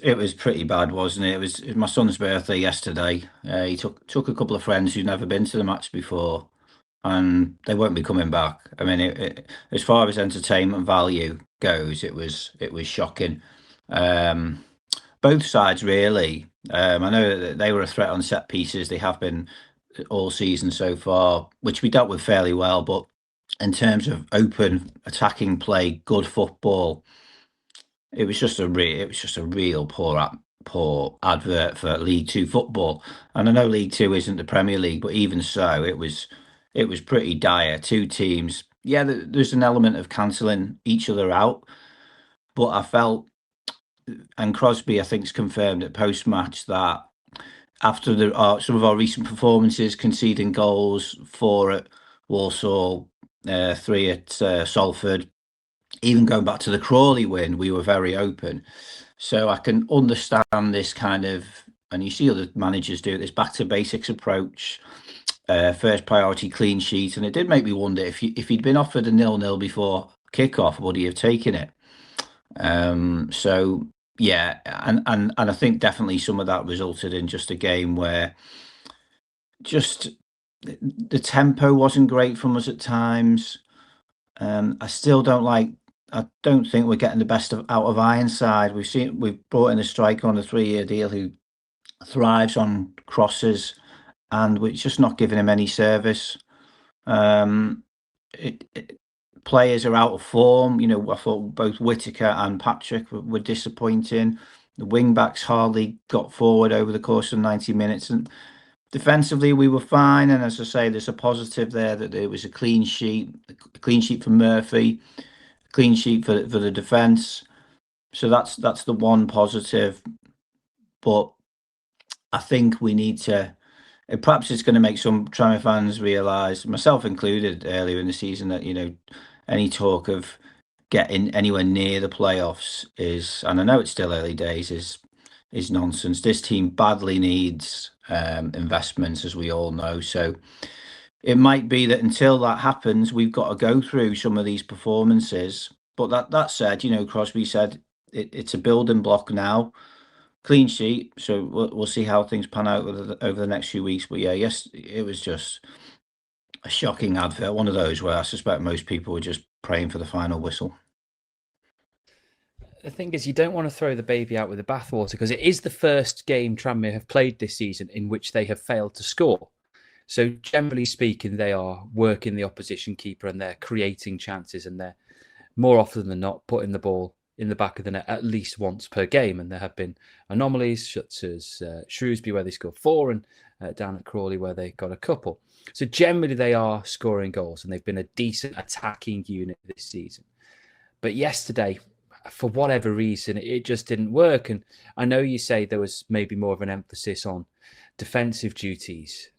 It was pretty bad, wasn't it? It was my son's birthday yesterday. He took a couple of friends who'd never been to the match before, and they won't be coming back. I mean, as far as entertainment value goes, it was shocking. Um, both sides really. I know that they were a threat on set pieces. They have been all season so far, which we dealt with fairly well. But in terms of open attacking play, good football, it was just a real poor advert for League Two football. And I know League Two isn't the Premier League, but even so, it was pretty dire. Two teams. Yeah, there's an element of cancelling each other out, but I felt, and Crosby, I think's confirmed at post match that after some of our recent performances, conceding goals, four at Walsall, three at Salford, even going back to the Crawley win, we were very open. So I can understand this kind of, and you see other managers do this back to basics approach, first priority clean sheet, and it did make me wonder if he'd been offered a 0-0 before kickoff, would he have taken it? So yeah, and I think definitely some of that resulted in just a game where just the tempo wasn't great from us at times. I still don't like. I don't think we're getting the best out of Ironside. We've brought in a striker on a 3-year deal who thrives on crosses, and we're just not giving him any service. Um, Players are out of form. I thought both Whitaker and Patrick were disappointing. The wing backs hardly got forward over the course of 90 minutes, and defensively we were fine. And as I say, there's a positive there that it was a clean sheet for Murphy, clean sheet for the defence. So that's the one positive. But I think we need to. Perhaps it's going to make some Tranmere fans realise, myself included, earlier in the season that any talk of getting anywhere near the playoffs is, and I know it's still early days, is nonsense. This team badly needs investments, as we all know. So it might be that until that happens, we've got to go through some of these performances. But that said, Crosby said it's a building block now. Clean sheet, so we'll see how things pan out over the next few weeks. But yeah, yes, it was just a shocking advert. One of those where I suspect most people were just praying for the final whistle. The thing is, you don't want to throw the baby out with the bathwater because it is the first game Tranmere have played this season in which they have failed to score. So generally speaking, they are working the opposition keeper and they're creating chances and they're more often than not putting the ball in the back of the net at least once per game. And there have been anomalies such as Shrewsbury where they scored 4 and down at Crawley where they got a couple. So generally they are scoring goals and they've been a decent attacking unit this season. But yesterday, for whatever reason, it just didn't work. And I know you say there was maybe more of an emphasis on defensive duties,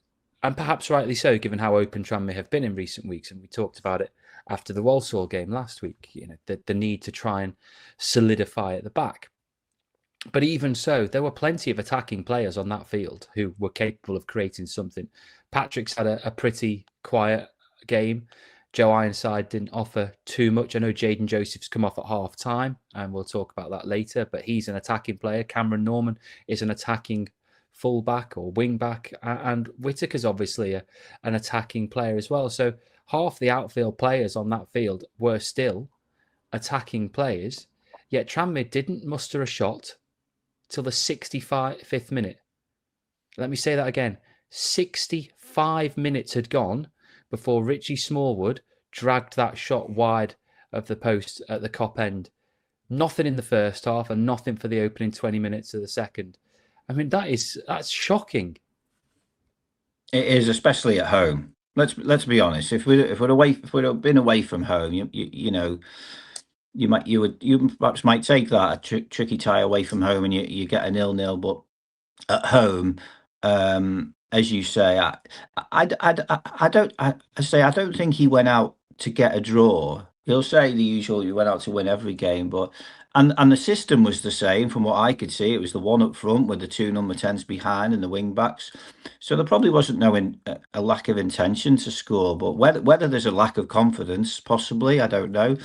and perhaps rightly so, given how open Tranmere have been in recent weeks. And we talked about it after the Walsall game last week, the need to try and solidify at the back. But even so, there were plenty of attacking players on that field who were capable of creating something. Patrick's had a pretty quiet game. Joe Ironside didn't offer too much. I know Jaden Joseph's come off at half time, and we'll talk about that later, but he's an attacking player. Cameron Norman is an attacking fullback or wing back, and Whitaker's obviously an attacking player as well. So half the outfield players on that field were still attacking players, yet Tranmere didn't muster a shot till the 65th minute. Let me say that again. 65 minutes had gone before Richie Smallwood dragged that shot wide of the post at the Kop end. Nothing in the first half and nothing for the opening 20 minutes of the second. I mean, that's shocking. It is, especially at home. Let's be honest. If we'd been away from home, you perhaps might take that a tricky tie away from home, and you get a 0-0. But at home, as you say, I don't think he went out to get a draw. He'll say the usual, you went out to win every game, but and the system was the same from what I could see. It was the one up front with the two number 10s behind and the wing backs. So there probably wasn't a lack of intention to score, but whether there's a lack of confidence, possibly, I don't know.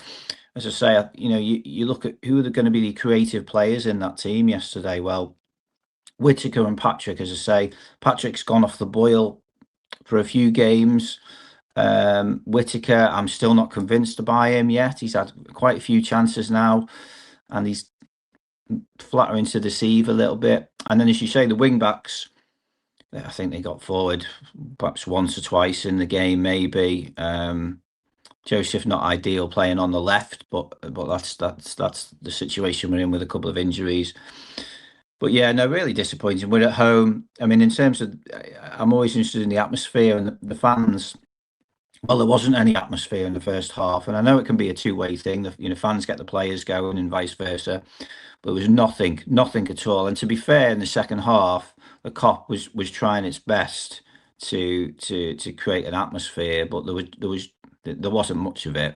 as I say, you look at who are going to be the creative players in that team yesterday. Well, Whittaker and Patrick, as I say, Patrick's gone off the boil for a few games. Whittaker, I'm still not convinced to buy him yet. He's had quite a few chances now, and he's flattering to deceive a little bit. And then, as you say, the wing backs, I think they got forward perhaps once or twice in the game, maybe. Joseph not ideal playing on the left, but that's the situation we're in with a couple of injuries. But yeah, no, really disappointing. We're at home. I mean, in terms of, I'm always interested in the atmosphere and the fans. Well, there wasn't any atmosphere in the first half, and I know it can be a two-way thing. Fans get the players going and vice versa, but there was nothing at all. And to be fair, in the second half, the Kop was trying its best to create an atmosphere, but there wasn't much of it.